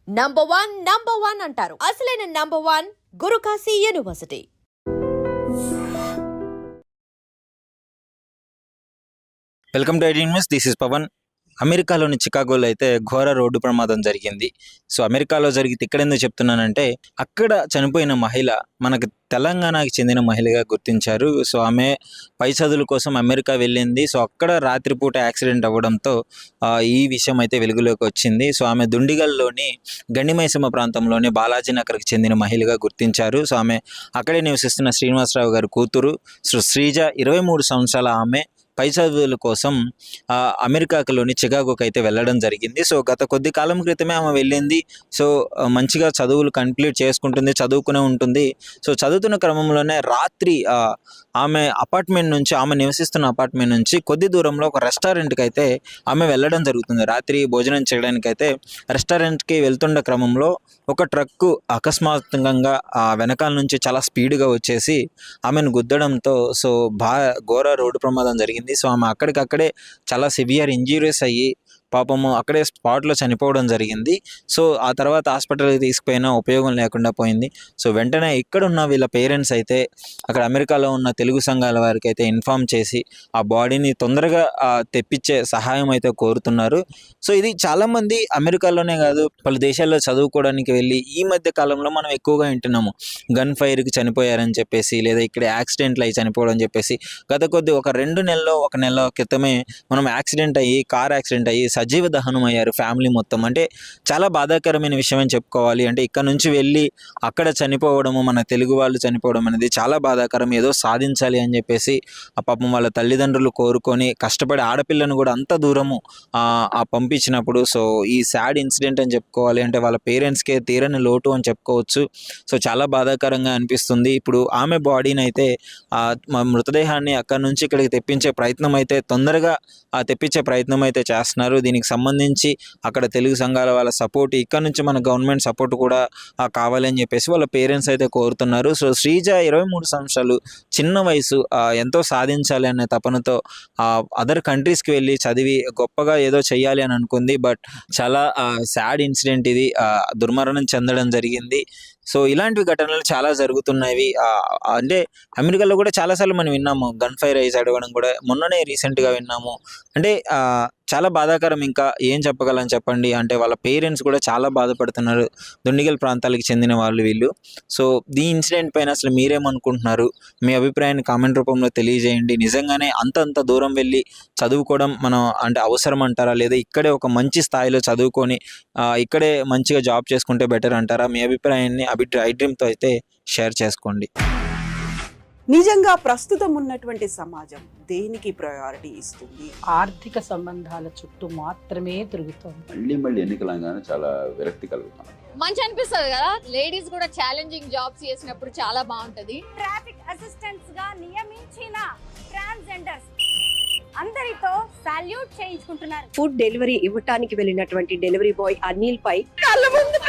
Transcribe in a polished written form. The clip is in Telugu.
నంబర్ వన్ అంటారు. అసలైన number one Guru Kashi university. Welcome to ఐడియన్ న్యూస్. This is Pavan. అమెరికాలోని చికాగోలో అయితే ఘోర రోడ్డు ప్రమాదం జరిగింది. సో అమెరికాలో జరిగితే ఇక్కడ ఎందుకు చెప్తున్నానంటే, అక్కడ చనిపోయిన మహిళ మనకు తెలంగాణకి చెందిన మహిళగా గుర్తించారు. సో ఆమె పై చదువుల కోసం అమెరికా వెళ్ళింది. సో అక్కడ రాత్రిపూట యాక్సిడెంట్ అవ్వడంతో ఈ విషయం అయితే వెలుగులోకి వచ్చింది. సో ఆమె దుండిగల్లోని గండిమైసమ్మ ప్రాంతంలోని బాలాజీ నగర్కి చెందిన మహిళగా గుర్తించారు. సో ఆమె అక్కడే నివసిస్తున్న శ్రీనివాసరావు గారి కూతురు. సో శ్రీజ 23 సంవత్సరాల ఆమె పై చదువుల కోసం అమెరికాలోని చికాగోకి అయితే వెళ్ళడం జరిగింది. సో గత కొద్ది కాలం క్రితమే ఆమె వెళ్ళింది. సో మంచిగా చదువులు కంప్లీట్ చేసుకుంటుంది, చదువుకునే ఉంటుంది. సో చదువుతున్న క్రమంలోనే రాత్రి ఆమె నివసిస్తున్న అపార్ట్మెంట్ నుంచి కొద్ది దూరంలో ఒక రెస్టారెంట్కి అయితే ఆమె వెళ్ళడం జరుగుతుంది. రాత్రి భోజనం చేయడానికి అయితే రెస్టారెంట్కి వెళ్తున్న క్రమంలో ఒక ట్రక్కు అకస్మాత్తుగా వెనకాల నుంచి చాలా స్పీడ్గా వచ్చేసి ఆమెను గుద్దడంతో సో ఘోర రోడ్డు ప్రమాదం జరిగింది. సో ఆమె అక్కడికక్కడే చాలా సివియర్ ఇంజురీస్ అయ్యి పాపము అక్కడే స్పాట్లో చనిపోవడం జరిగింది. సో ఆ తర్వాత హాస్పిటల్కి తీసుకుపోయినా ఉపయోగం లేకుండా పోయింది. సో వెంటనే ఇక్కడున్న వీళ్ళ పేరెంట్స్ అయితే అక్కడ అమెరికాలో ఉన్న తెలుగు సంఘాల వారికి అయితే ఇన్ఫామ్ చేసి ఆ బాడీని తొందరగా తెప్పించే సహాయం అయితే కోరుతున్నారు. సో ఇది చాలామంది అమెరికాలోనే కాదు పలు దేశాల్లో చదువుకోవడానికి వెళ్ళి ఈ మధ్య కాలంలో మనం ఎక్కువగా వింటున్నాము, గన్ ఫైర్కి చనిపోయారని చెప్పేసి, లేదా ఇక్కడ యాక్సిడెంట్లు అయ్యి చనిపోవడం చెప్పేసి. ఒక 2 నెలల్లో 1 నెల క్రితమే మనం కార్ యాక్సిడెంట్ అయ్యి సజీవ దహనం అయ్యారు ఫ్యామిలీ మొత్తం. అంటే చాలా బాధాకరమైన విషయం అని చెప్పుకోవాలి. అంటే ఇక్కడ నుంచి వెళ్ళి అక్కడ చనిపోవడము, మన తెలుగు వాళ్ళు చనిపోవడం అనేది చాలా బాధాకరం. ఏదో సాధించాలి అని చెప్పేసి ఆ పాపం వాళ్ళ తల్లిదండ్రులు కోరుకొని కష్టపడి ఆడపిల్లను కూడా అంత దూరము పంపించినప్పుడు సో ఈ సాడ్ ఇన్సిడెంట్ అని చెప్పుకోవాలి. అంటే వాళ్ళ పేరెంట్స్కే తీరని లోటు అని చెప్పుకోవచ్చు. సో చాలా బాధాకరంగా అనిపిస్తుంది. ఇప్పుడు ఆమె బాడీని అయితే మృతదేహాన్ని అక్కడ నుంచి ఇక్కడికి తెప్పించే ప్రయత్నం అయితే తొందరగా తెప్పించే ప్రయత్నం అయితే చేస్తున్నారు. దీనికి సంబంధించి అక్కడ తెలుగు సంఘాల వాళ్ళ సపోర్ట్, ఇక్కడ నుంచి మన గవర్నమెంట్ సపోర్ట్ కూడా కావాలని చెప్పేసి వాళ్ళ పేరెంట్స్ అయితే కోరుతున్నారు. సో శ్రీజ 23 సంవత్సరాలు, చిన్న వయసు, ఎంతో సాధించాలి అనే తపనతో అదర్ కంట్రీస్కి వెళ్ళి చదివి గొప్పగా ఏదో చెయ్యాలి అని అనుకుంది. బట్ చాలా సాడ్ ఇన్సిడెంట్ ఇది, దుర్మరణం చెందడం జరిగింది. సో ఇలాంటి ఘటనలు చాలా జరుగుతున్నాయి. అంటే అమెరికాలో కూడా చాలాసార్లు మనం విన్నాము గన్ ఫైర్ అయ్యి చదవడం కూడా, మొన్ననే రీసెంట్గా విన్నాము. అంటే చాలా బాధాకరం. ఇంకా ఏం చెప్పగలను చెప్పండి. అంటే వాళ్ళ పేరెంట్స్ కూడా చాలా బాధపడుతున్నారు, దుండిగల్ ప్రాంతాలకు చెందిన వాళ్ళు వీళ్ళు. సో ఈ ఇన్సిడెంట్ పైన అసలు మీరేమనుకుంటున్నారు? మీ అభిప్రాయాన్ని కామెంట్ రూపంలో తెలియజేయండి. నిజంగానే అంత దూరం వెళ్ళి చదువుకోవడం మనం అంటే అవసరం అంటారా, లేదా ఇక్కడే ఒక మంచి స్థాయిలో చదువుకొని ఇక్కడే మంచిగా జాబ్ చేసుకుంటే బెటర్ అంటారా? మీ అభిప్రాయాన్ని ఐడ్రీమ్తో అయితే షేర్ చేసుకోండి. నిజంగా ప్రస్తుతం ఉన్నటువంటి సమాజం దేనికి ప్రయారిటీ ఇస్తుంది? ఆర్థిక సంబంధాల చుట్టూ మాత్రమే తిరుగుతుంది. మళ్ళీ ఎన్నికలంగానే చాలా విరక్తి కలుగుతాం. మంచి అనిపిస్తుంది కదా, లేడీస్ కూడా ఛాలెంజింగ్ జాబ్స్ చేసినప్పుడు చాలా బాగుంటది. ట్రాఫిక్ అసిస్టెంట్స్ గా నియమించిన ట్రాన్స్జెండర్స్ అందరితో సాల్యూట్ చేయించుకుంటున్నారు. ఫుడ్ డెలివరీ ఇవ్వటానికి వెళ్ళినటువంటి డెలివరీ బాయ్ అనిల్ పై కళ్ళ ముందు